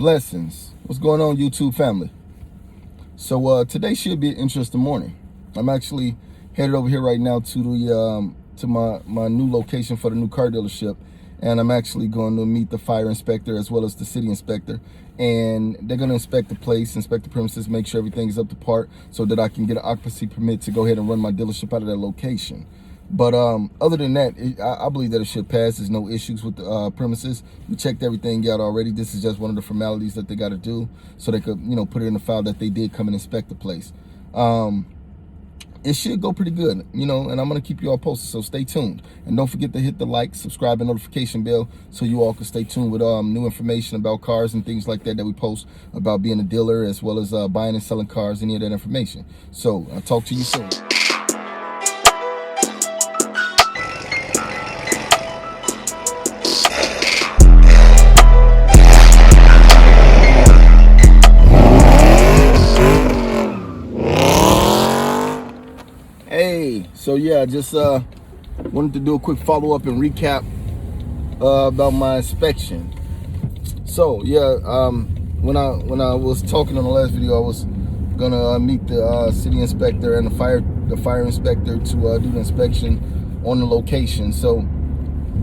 Blessings. What's going on, YouTube family? So today should be an interesting morning. I'm actually headed over here right now to the to my new location for the new car dealership, and I'm actually going to meet the fire inspector as well as the city inspector, and they're going to inspect the place, inspect the premises, make sure everything is up to par so that I can get an occupancy permit to go ahead and run my dealership out of that location. But other than that, I believe that it should pass. There's no issues with the premises. We checked everything out already. This is just one of the formalities that they got to do so they could, put it in the file that they did come and inspect the place. It should go pretty good, and I'm going to keep you all posted, so stay tuned. And don't forget to hit the like, subscribe, and notification bell so you all can stay tuned with new information about cars and things like that we post about being a dealer, as well as buying and selling cars, any of that information. So I'll talk to you soon. Hey, so yeah, just wanted to do a quick follow-up and recap about my inspection. So yeah, when I was talking on the last video, I was gonna meet the city inspector and the fire inspector to do the inspection on the location. So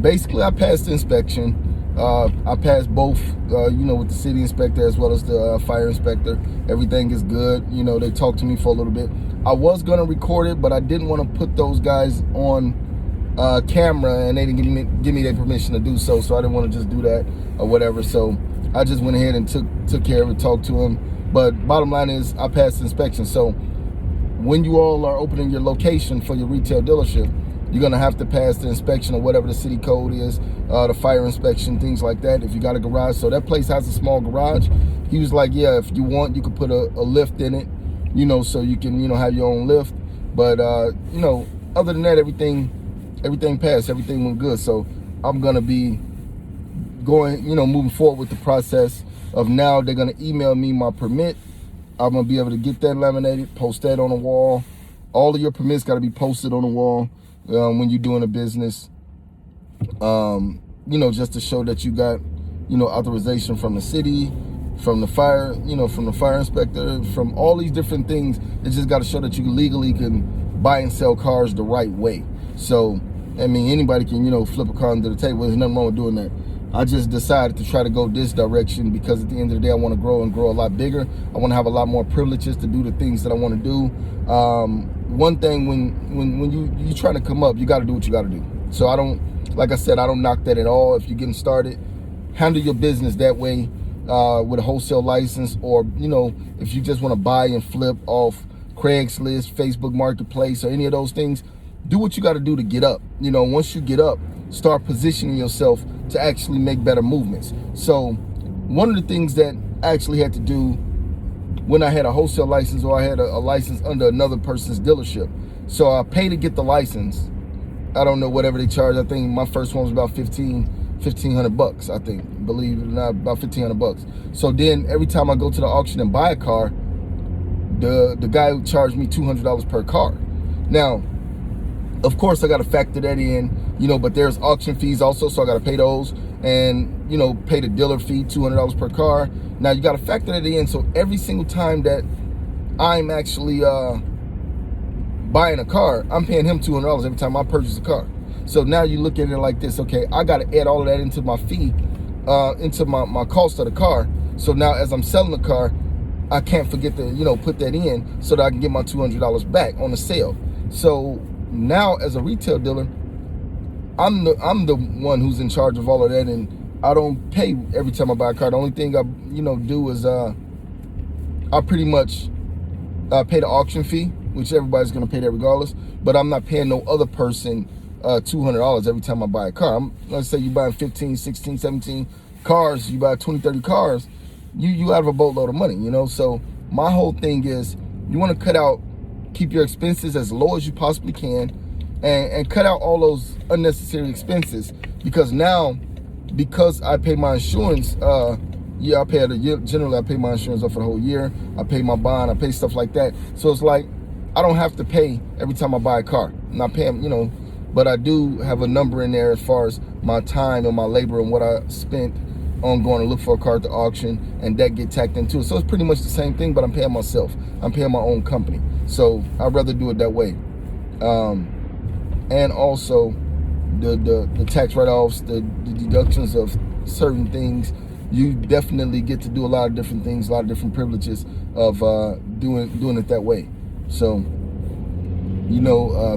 basically, I passed the inspection. I passed both, with the city inspector as well as the fire inspector. Everything is good. They talked to me for a little bit. I was going to record it, but I didn't want to put those guys on camera, and they didn't give me their permission to do so. So I didn't want to just do that or whatever. So I just went ahead and took care of it, talked to them. But bottom line is, I passed the inspection. So when you all are opening your location for your retail dealership, you're going to have to pass the inspection or whatever the city code is, the fire inspection, things like that, if you got a garage. So that place has a small garage. He was like, yeah, if you want, you could put a lift in it, so you can, have your own lift. But, other than that, everything passed. Everything went good. So I'm going to be going, moving forward with the process of now they're going to email me my permit. I'm going to be able to get that laminated, post that on the wall. All of your permits got to be posted on the wall. When you're doing a business, just to show that you got, authorization from the city, from the fire, from the fire inspector, from all these different things. It just got to show that you legally can buy and sell cars the right way. So, anybody can, flip a car under the table. There's nothing wrong with doing that. I just decided to try to go this direction because at the end of the day, I want to grow and grow a lot bigger. I want to have a lot more privileges to do the things that I want to do. One thing, when you trying to come up, you got to do what you got to do. So I don't knock that at all. If you're getting started, handle your business that way with a wholesale license, or, if you just want to buy and flip off Craigslist, Facebook Marketplace, or any of those things, do what you got to do to get up. Once you get up, start positioning yourself to actually make better movements. So one of the things that I actually had to do when I had a wholesale license, or I had a license under another person's dealership. So I paid to get the license. I don't know, whatever they charge. I think my first one was about $1,500, I think, believe it or not, about $1,500. So then every time I go to the auction and buy a car, the guy charged me $200 per car. Now, of course, I got to factor that in, but there's auction fees also, so I got to pay those, and, pay the dealer fee, $200 per car. Now, you got to factor that in, so every single time that I'm actually buying a car, I'm paying him $200 every time I purchase a car. So now you look at it like this, okay, I got to add all of that into my fee, into my cost of the car. So now as I'm selling the car, I can't forget to, put that in so that I can get my $200 back on the sale. So now as a retail dealer, I'm the one who's in charge of all of that, and I don't pay every time I buy a car. The only thing I do is I pretty much pay the auction fee, which everybody's gonna pay that regardless. But I'm not paying no other person $200 every time I buy a car. Let's say you buying 15, 16, 17 cars, you buy 20, 30 cars, you out of a boatload of money, So my whole thing is, you want to keep your expenses as low as you possibly can, and cut out all those unnecessary expenses, because I pay my insurance, generally I pay my insurance up for the whole year. I pay my bond, I pay stuff like that. So it's like, I don't have to pay every time I buy a car. I'm not paying, but I do have a number in there as far as my time and my labor and what I spent, on going to look for a car at the auction, and that get tacked into it. So it's pretty much the same thing, but I'm paying myself. I'm paying my own company. So I'd rather do it that way. And also the tax write-offs, the deductions of certain things, you definitely get to do a lot of different things, a lot of different privileges of doing it that way. So,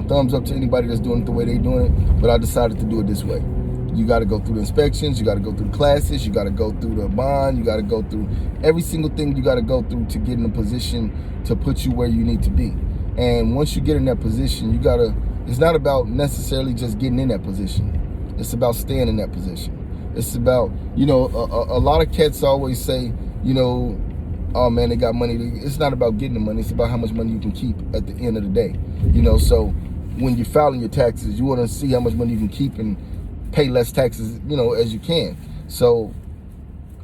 thumbs up to anybody that's doing it the way they're doing it, but I decided to do it this way. You got to go through the inspections, you got to go through the classes, you got to go through the bond, you got to go through every single thing you got to go through to get in a position to put you where you need to be. And once you get in that position, it's not about necessarily just getting in that position. It's about staying in that position. It's about, a lot of cats always say, oh man, they got money. It's not about getting the money. It's about how much money you can keep at the end of the day. So when you're filing your taxes, you want to see how much money you can keep and pay less taxes, as you can. So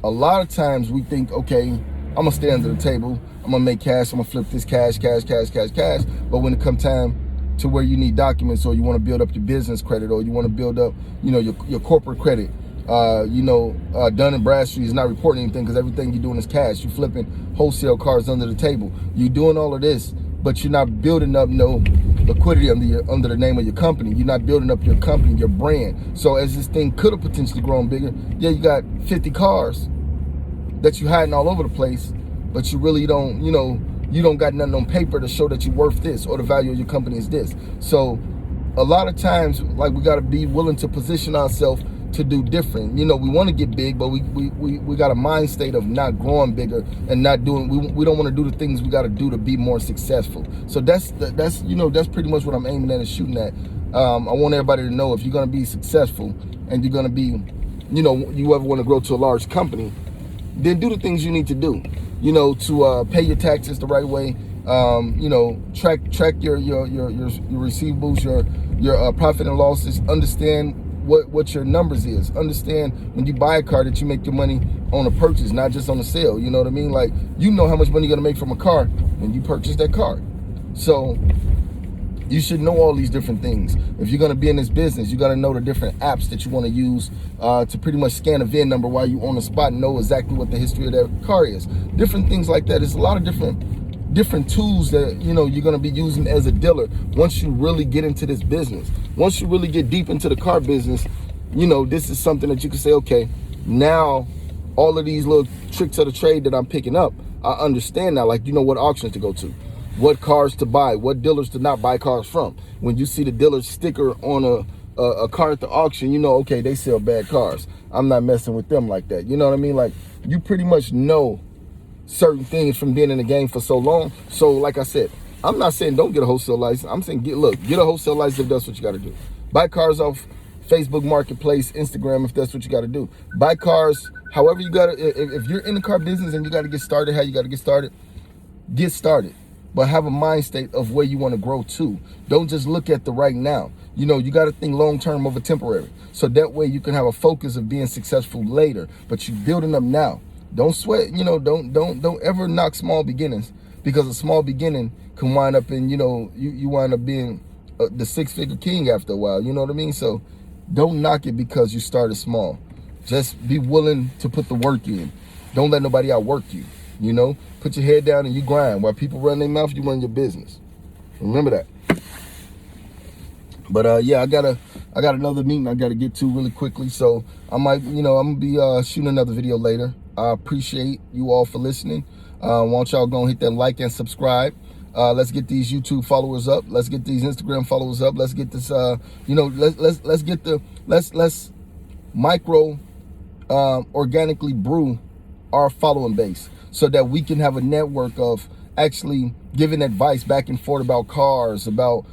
a lot of times we think, okay, I'm gonna stay under the table, I'm gonna make cash, I'm gonna flip this cash. But when it comes time to where you need documents, or you want to build up your business credit, or you want to build up, your corporate credit, Dun & Bradstreet is not reporting anything because everything you're doing is cash. You're flipping wholesale cars under the table. You're doing all of this, but you're not building up no liquidity under the name of your company. You're not building up your company, your brand. So as this thing could have potentially grown bigger, yeah, you got 50 cars that you hiding all over the place, but you really don't, you don't got nothing on paper to show that you're worth this or the value of your company is this. So a lot of times, like, we got to be willing to position ourselves to do different. We want to get big, but we got a mind state of not growing bigger and not doing, we don't want to do the things we got to do to be more successful. So that's pretty much what I'm aiming at and shooting at. I want everybody to know, if you're going to be successful and you're going to be, you ever want to grow to a large company, then do the things you need to do, to pay your taxes the right way, track your receivables, your profit and losses, understand what your numbers is. Understand when you buy a car that you make your money on a purchase, not just on a sale. You know what I mean? Like, how much money you're gonna make from a car when you purchase that car. So you should know all these different things. If you're gonna be in this business, you gotta know the different apps that you wanna use to pretty much scan a VIN number while you on the spot and know exactly what the history of that car is. Different things like that. There's a lot of different tools that you're going to be using as a dealer once you really get into this business. Once you really get deep into the car business, this is something that you can say, okay, now all of these little tricks of the trade that I'm picking up, I understand now. Like, what auctions to go to, what cars to buy, what dealers to not buy cars from. When you see the dealer sticker on a car at the auction, okay, they sell bad cars, I'm not messing with them like that. You know what I mean? Like, you pretty much know certain things from being in the game for so long. So like I said, I'm not saying don't get a wholesale license. I'm saying get a wholesale license if that's what you got to do. Buy cars off Facebook Marketplace, Instagram, if that's what you got to do. Buy cars however you got to. If you're in the car business and you got to get started, how you got to get started. But have a mind state of where you want to grow to. Don't just look at the right now. You got to think long term over temporary. So that way you can have a focus of being successful later. But you're building up now. Don't sweat, don't ever knock small beginnings, because a small beginning can wind up in, you wind up being the six-figure king after a while, you know what I mean? So don't knock it because you started small. Just be willing to put the work in. Don't let nobody outwork you, Put your head down and you grind. While people run their mouth, you run your business. Remember that. But yeah, I got another meeting I got to get to really quickly, so I might, I'm gonna be shooting another video later. I appreciate you all for listening. Want y'all go and hit that like and subscribe. Let's get these YouTube followers up. Let's get these Instagram followers up. Let's get this, let's micro organically brew our following base so that we can have a network of actually giving advice back and forth about cars, about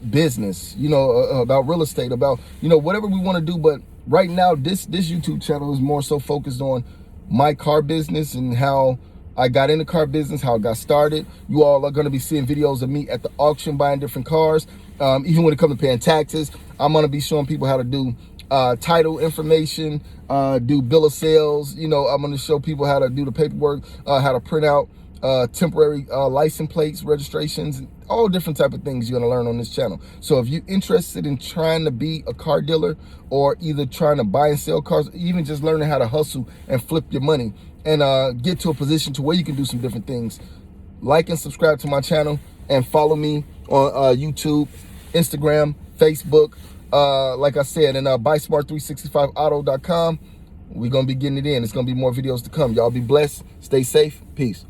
business, about real estate, about, whatever we want to do. But right now, this YouTube channel is more so focused on my car business and how I got in the car business, how I got started. You all are going to be seeing videos of me at the auction buying different cars. Even when it comes to paying taxes, I'm going to be showing people how to do title information, do bill of sales. I'm going to show people how to do the paperwork, how to print out temporary license plates, registrations, all different type of things you're gonna learn on this channel. So if you're interested in trying to be a car dealer, or either trying to buy and sell cars, even just learning how to hustle and flip your money and get to a position to where you can do some different things, like and subscribe to my channel and follow me on YouTube, Instagram, Facebook, like I said, and buysmart365auto.com. We're gonna be getting it in. It's gonna be more videos to come. Y'all be blessed. Stay safe. Peace.